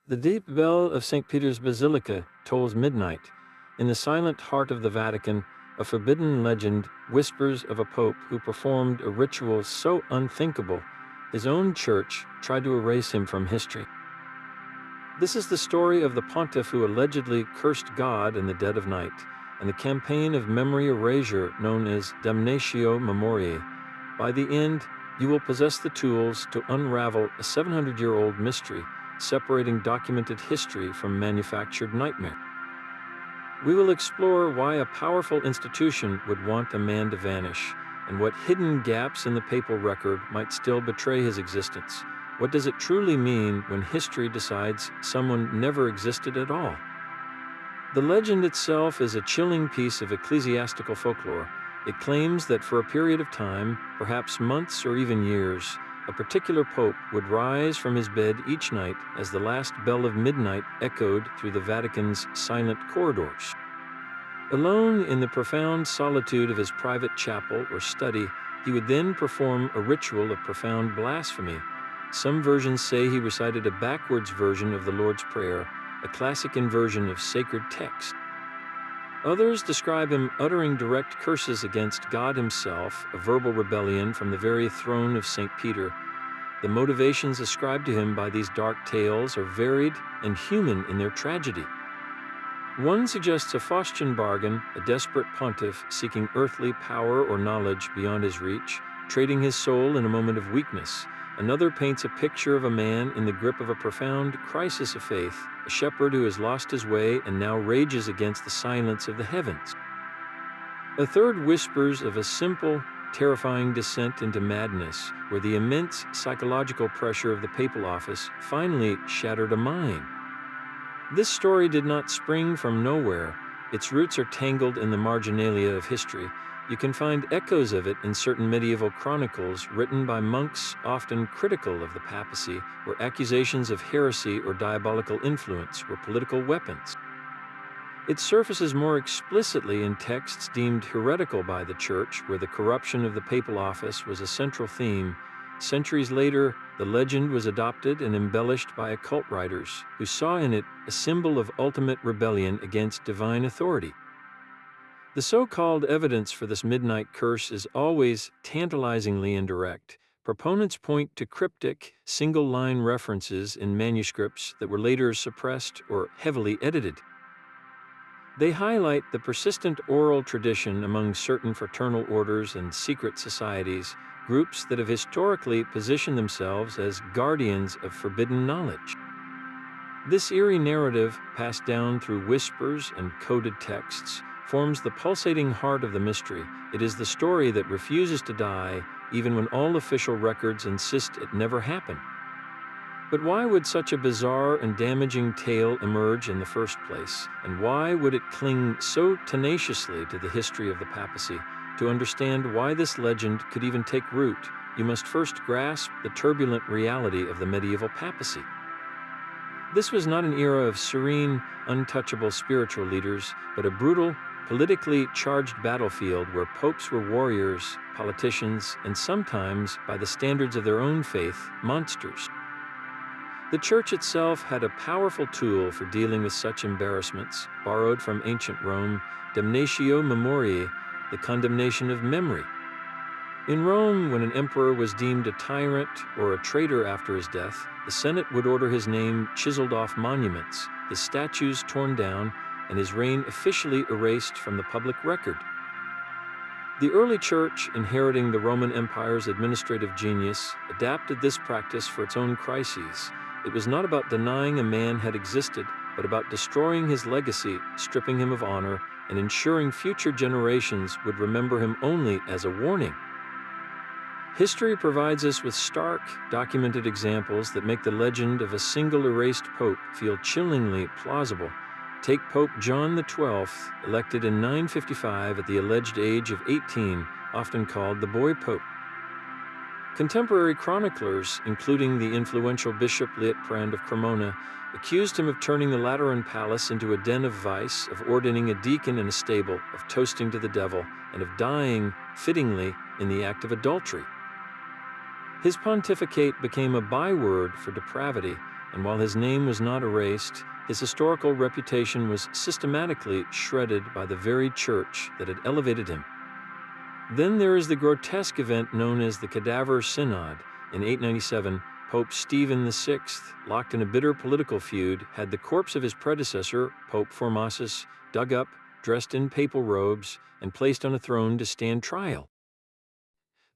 The deep bell of St. Peter's Basilica tolls midnight. In the silent heart of the Vatican, a forbidden legend whispers of a pope who performed a ritual so unthinkable, his own church tried to erase him from history. This is the story of the pontiff who allegedly cursed God in the dead of night, and the campaign of memory erasure known as Damnatio Memoriae. By the end, you will possess the tools to unravel a 700-year-old mystery, separating documented history from manufactured nightmare. We will explore why a powerful institution would want a man to vanish, and what hidden gaps in the papal record might still betray his existence. What does it truly mean when history decides someone never existed at all? The legend itself is a chilling piece of ecclesiastical folklore. It claims that for a period of time, perhaps months or even years, a particular pope would rise from his bed each night as the last bell of midnight echoed through the Vatican's silent corridors. Alone in the profound solitude of his private chapel or study, he would then perform a ritual of profound blasphemy. Some versions say he recited a backwards version of the Lord's Prayer, a classic inversion of sacred text. Others describe him uttering direct curses against God himself, a verbal rebellion from the very throne of St. Peter. The motivations ascribed to him by these dark tales are varied and human in their tragedy. One suggests a Faustian bargain, a desperate pontiff seeking earthly power or knowledge beyond his reach, trading his soul in a moment of weakness. Another paints a picture of a man in the grip of a profound crisis of faith, a shepherd who has lost his way and now rages against the silence of the heavens. A third whispers of a simple, terrifying descent into madness, where the immense psychological pressure of the papal office finally shattered a mind. This story did not spring from nowhere. Its roots are tangled in the marginalia of history. You can find echoes of it in certain medieval chronicles written by monks often critical of the papacy, where accusations of heresy or diabolical influence were political weapons. It surfaces more explicitly in texts deemed heretical by the Church, where the corruption of the papal office was a central theme. Centuries later, the legend was adopted and embellished by occult writers, who saw in it a symbol of ultimate rebellion against divine authority. The so-called evidence for this midnight curse is always tantalizingly indirect. Proponents point to cryptic, single-line references in manuscripts that were later suppressed or heavily edited. They highlight the persistent oral tradition among certain fraternal orders and secret societies, groups that have historically positioned themselves as guardians of forbidden knowledge. This eerie narrative, passed down through whispers and coded texts, forms the pulsating heart of the mystery. It is the story that refuses to die, even when all official records insist it never happened. But why would such a bizarre and damaging tale emerge in the first place? And why would it cling so tenaciously to the history of the papacy? To understand why this legend could even take root, you must first grasp the turbulent reality of the medieval papacy. This was not an era of serene, untouchable spiritual leaders, but a brutal, politically charged battlefield where popes were warriors, politicians, and sometimes, by the standards of their own faith, monsters. The Church itself had a powerful tool for dealing with such embarrassments, borrowed from ancient Rome, Damnatio Memoriae, the condemnation of memory. In Rome, when an emperor was deemed a tyrant or a traitor after his death, the Senate would order his name chiseled off monuments, his statues torn down, and his reign officially erased from the public record. The early Church, inheriting the Roman Empire's administrative genius, adapted this practice for its own crises. It was not about denying a man had existed, but about destroying his legacy, stripping him of honor, and ensuring future generations would remember him only as a warning. History provides us with stark, documented examples that make the legend of a single erased pope feel chillingly plausible. Take Pope John XII, elected in 955 at the alleged age of 18, often called the Boy Pope. Contemporary chroniclers, including the influential Bishop Liutprand of Cremona, accused him of turning the Lateran Palace into a den of vice, of ordaining a deacon in a stable, of toasting to the devil, and of dying, fittingly, in the act of adultery. His pontificate became a byword for depravity, and while his name was not erased, his historical reputation was systematically shredded by the very church that had elevated him. Then there is the grotesque event known as the Cadaver Synod. In 897, Pope Stephen VI, locked in a bitter political feud, had the corpse of his predecessor, Pope Formosus, dug up, dressed in papal robes, and placed on a throne to stand trial.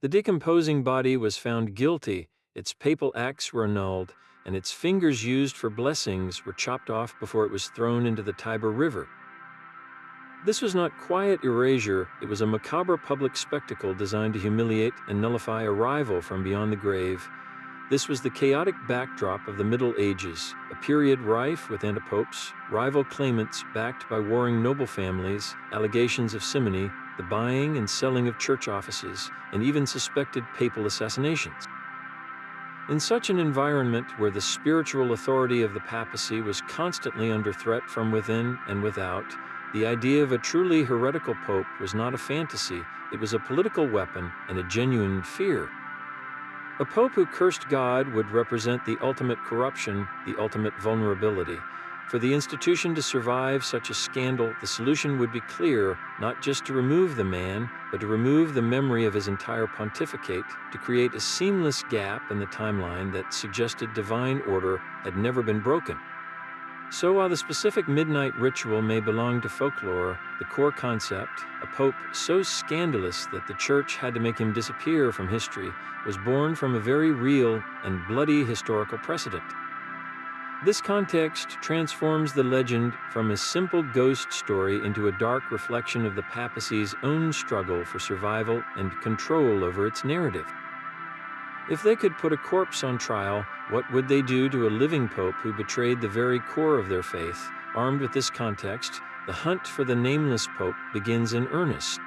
The decomposing body was found guilty, its papal acts were annulled, and its fingers used for blessings were chopped off before it was thrown into the Tiber River. This was not quiet erasure, it was a macabre public spectacle designed to humiliate and nullify a rival from beyond the grave. This was the chaotic backdrop of the Middle Ages, a period rife with antipopes, rival claimants backed by warring noble families, allegations of simony, the buying and selling of church offices, and even suspected papal assassinations. In such an environment where the spiritual authority of the papacy was constantly under threat from within and without, the idea of a truly heretical pope was not a fantasy, it was a political weapon and a genuine fear. A pope who cursed God would represent the ultimate corruption, the ultimate vulnerability. For the institution to survive such a scandal, the solution would be clear, not just to remove the man, but to remove the memory of his entire pontificate, to create a seamless gap in the timeline that suggested divine order had never been broken. So while the specific midnight ritual may belong to folklore, the core concept, a pope so scandalous that the church had to make him disappear from history, was born from a very real and bloody historical precedent. This context transforms the legend from a simple ghost story into a dark reflection of the papacy's own struggle for survival and control over its narrative. If they could put a corpse on trial, what would they do to a living pope who betrayed the very core of their faith? Armed with this context, the hunt for the nameless pope begins in earnest.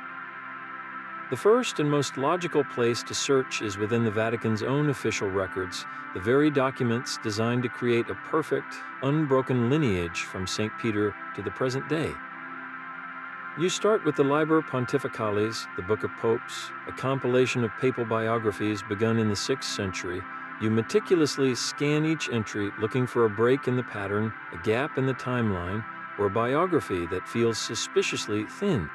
The first and most logical place to search is within the Vatican's own official records, the very documents designed to create a perfect, unbroken lineage from St. Peter to the present day. You start with the Liber Pontificalis, the Book of Popes, a compilation of papal biographies begun in the 6th century. You meticulously scan each entry, looking for a break in the pattern, a gap in the timeline, or a biography that feels suspiciously thin.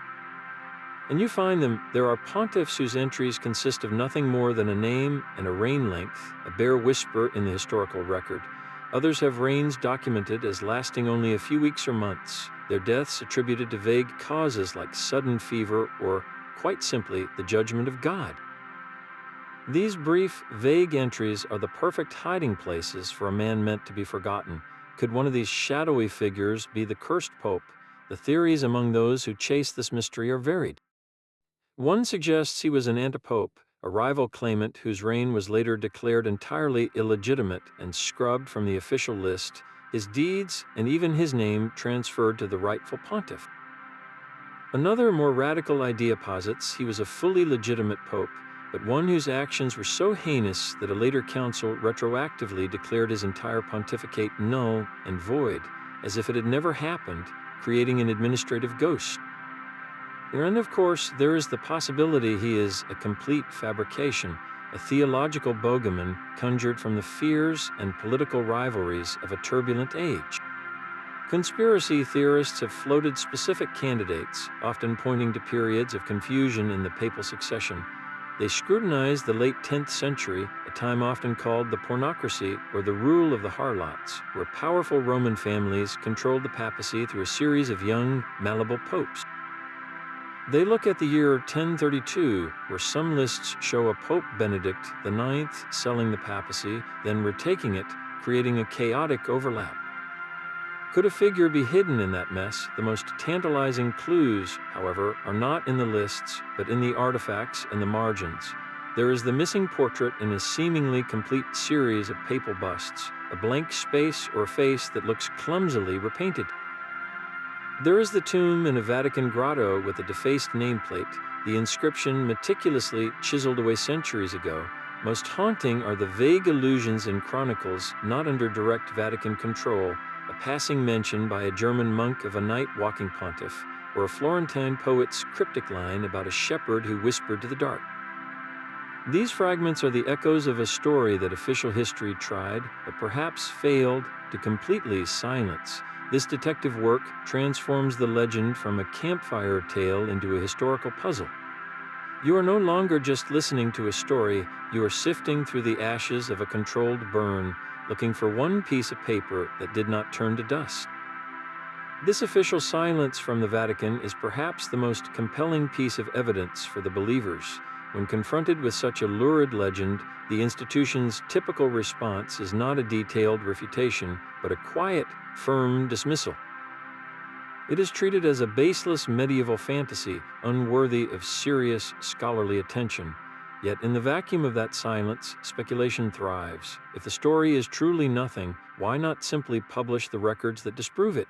And you find them. There are pontiffs whose entries consist of nothing more than a name and a reign length, a bare whisper in the historical record. Others have reigns documented as lasting only a few weeks or months, their deaths attributed to vague causes like sudden fever or, quite simply, the judgment of God. These brief, vague entries are the perfect hiding places for a man meant to be forgotten. Could one of these shadowy figures be the cursed pope? The theories among those who chase this mystery are varied. One suggests he was an antipope, a rival claimant whose reign was later declared entirely illegitimate and scrubbed from the official list, his deeds and even his name transferred to the rightful pontiff. Another, more radical idea posits he was a fully legitimate pope, but one whose actions were so heinous that a later council retroactively declared his entire pontificate null and void, as if it had never happened, creating an administrative ghost. And of course, there is the possibility he is a complete fabrication, a theological bogeyman conjured from the fears and political rivalries of a turbulent age. Conspiracy theorists have floated specific candidates, often pointing to periods of confusion in the papal succession. They scrutinize the late 10th century, a time often called the pornocracy or the rule of the harlots, where powerful Roman families controlled the papacy through a series of young, malleable popes. They look at the year 1032, where some lists show a Pope Benedict IX selling the papacy, then retaking it, creating a chaotic overlap. Could a figure be hidden in that mess? The most tantalizing clues, however, are not in the lists, but in the artifacts and the margins. There is the missing portrait in a seemingly complete series of papal busts, a blank space or face that looks clumsily repainted. There is the tomb in a Vatican grotto with a defaced nameplate, the inscription meticulously chiseled away centuries ago. Most haunting are the vague allusions in chronicles not under direct Vatican control, a passing mention by a German monk of a night-walking pontiff, or a Florentine poet's cryptic line about a shepherd who whispered to the dark. These fragments are the echoes of a story that official history tried, but perhaps failed, to completely silence. This detective work transforms the legend from a campfire tale into a historical puzzle. You are no longer just listening to a story, you are sifting through the ashes of a controlled burn, looking for one piece of paper that did not turn to dust. This official silence from the Vatican is perhaps the most compelling piece of evidence for the believers. When confronted with such a lurid legend, the institution's typical response is not a detailed refutation, but a quiet, firm dismissal. It is treated as a baseless medieval fantasy, unworthy of serious scholarly attention. Yet in the vacuum of that silence, speculation thrives. If the story is truly nothing, why not simply publish the records that disprove it?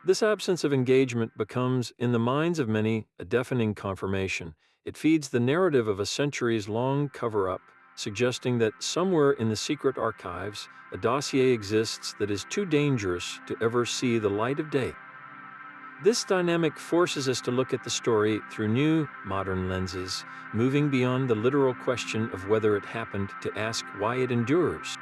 This absence of engagement becomes, in the minds of many, a deafening confirmation. It feeds the narrative of a centuries-long cover-up, suggesting that somewhere in the secret archives, a dossier exists that is too dangerous to ever see the light of day. This dynamic forces us to look at the story through new, modern lenses, moving beyond the literal question of whether it happened to ask why it endures.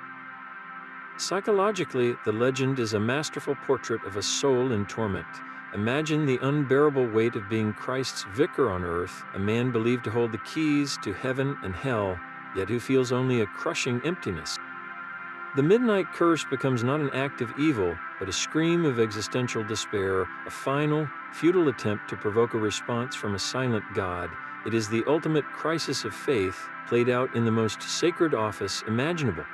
Psychologically, the legend is a masterful portrait of a soul in torment. Imagine the unbearable weight of being Christ's vicar on earth, a man believed to hold the keys to heaven and hell, yet who feels only a crushing emptiness. The midnight curse becomes not an act of evil, but a scream of existential despair, a final, futile attempt to provoke a response from a silent God. It is the ultimate crisis of faith, played out in the most sacred office imaginable.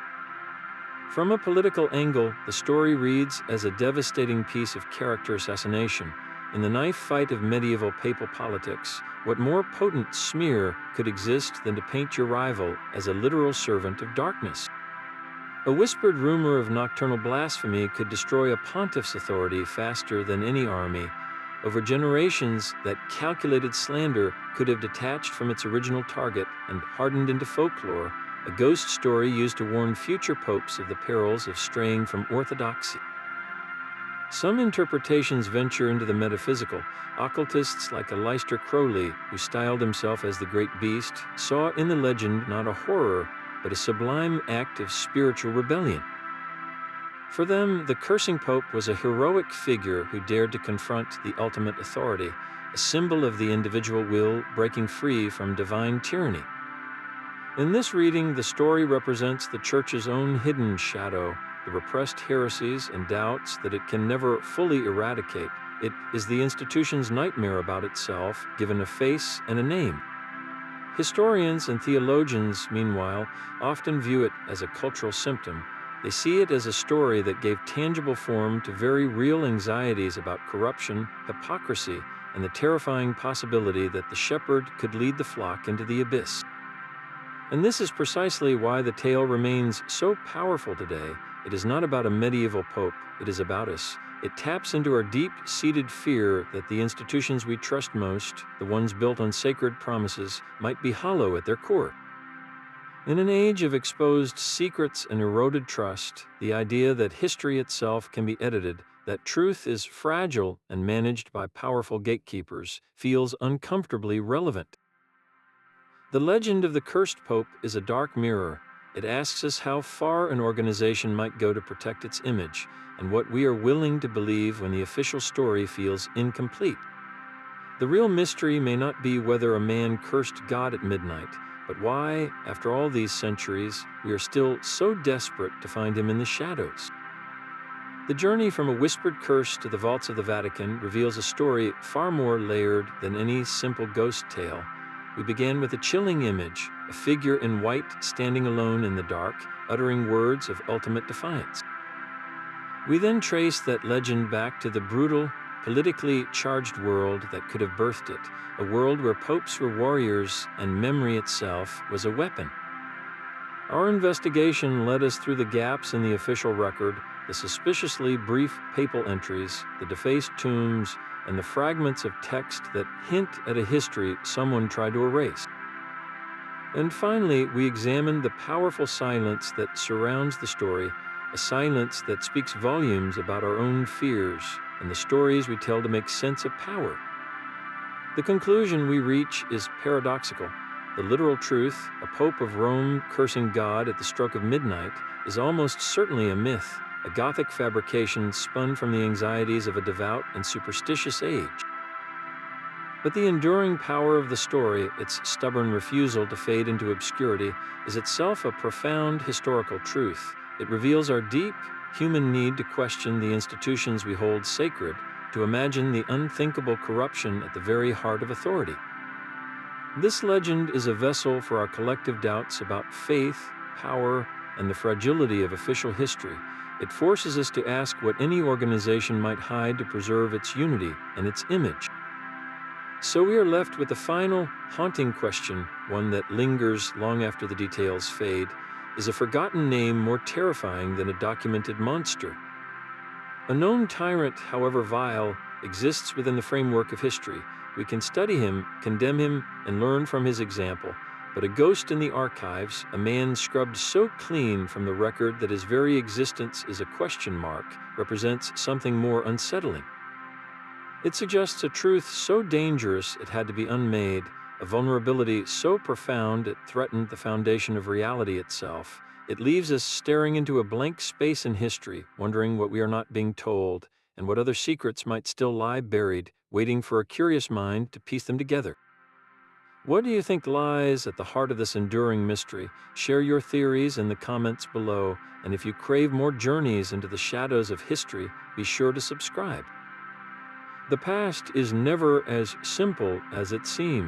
From a political angle, the story reads as a devastating piece of character assassination. In the knife fight of medieval papal politics, what more potent smear could exist than to paint your rival as a literal servant of darkness? A whispered rumor of nocturnal blasphemy could destroy a pontiff's authority faster than any army. Over generations, that calculated slander could have detached from its original target and hardened into folklore, a ghost story used to warn future popes of the perils of straying from orthodoxy. Some interpretations venture into the metaphysical. Occultists like Aleister Crowley, who styled himself as the Great Beast, saw in the legend not a horror, but a sublime act of spiritual rebellion. For them, the cursing pope was a heroic figure who dared to confront the ultimate authority, a symbol of the individual will breaking free from divine tyranny. In this reading, the story represents the Church's own hidden shadow, the repressed heresies and doubts that it can never fully eradicate. It is the institution's nightmare about itself, given a face and a name. Historians and theologians, meanwhile, often view it as a cultural symptom. They see it as a story that gave tangible form to very real anxieties about corruption, hypocrisy, and the terrifying possibility that the shepherd could lead the flock into the abyss. And this is precisely why the tale remains so powerful today. It is not about a medieval pope, it is about us. It taps into our deep-seated fear that the institutions we trust most, the ones built on sacred promises, might be hollow at their core. In an age of exposed secrets and eroded trust, the idea that history itself can be edited, that truth is fragile and managed by powerful gatekeepers, feels uncomfortably relevant. The legend of the cursed pope is a dark mirror. It asks us how far an organization might go to protect its image, and what we are willing to believe when the official story feels incomplete. The real mystery may not be whether a man cursed God at midnight, but why, after all these centuries, we are still so desperate to find him in the shadows. The journey from a whispered curse to the vaults of the Vatican reveals a story far more layered than any simple ghost tale. We began with a chilling image, a figure in white standing alone in the dark, uttering words of ultimate defiance. We then traced that legend back to the brutal, politically charged world that could have birthed it, a world where popes were warriors and memory itself was a weapon. Our investigation led us through the gaps in the official record, the suspiciously brief papal entries, the defaced tombs, and the fragments of text that hint at a history someone tried to erase. And finally, we examined the powerful silence that surrounds the story, a silence that speaks volumes about our own fears and the stories we tell to make sense of power. The conclusion we reach is paradoxical. The literal truth, a Pope of Rome cursing God at the stroke of midnight, is almost certainly a myth, a Gothic fabrication spun from the anxieties of a devout and superstitious age. But the enduring power of the story, its stubborn refusal to fade into obscurity, is itself a profound historical truth. It reveals our deep human need to question the institutions we hold sacred, to imagine the unthinkable corruption at the very heart of authority. This legend is a vessel for our collective doubts about faith, power, and the fragility of official history. It forces us to ask what any organization might hide to preserve its unity and its image. So we are left with the final, haunting question, one that lingers long after the details fade. Is a forgotten name more terrifying than a documented monster? A known tyrant, however vile, exists within the framework of history. We can study him, condemn him, and learn from his example. But a ghost in the archives, a man scrubbed so clean from the record that his very existence is a question mark, represents something more unsettling. It suggests a truth so dangerous it had to be unmade, a vulnerability so profound it threatened the foundation of reality itself. It leaves us staring into a blank space in history, wondering what we are not being told, and what other secrets might still lie buried, waiting for a curious mind to piece them together. What do you think lies at the heart of this enduring mystery? Share your theories in the comments below, and if you crave more journeys into the shadows of history, be sure to subscribe. The past is never as simple as it seems.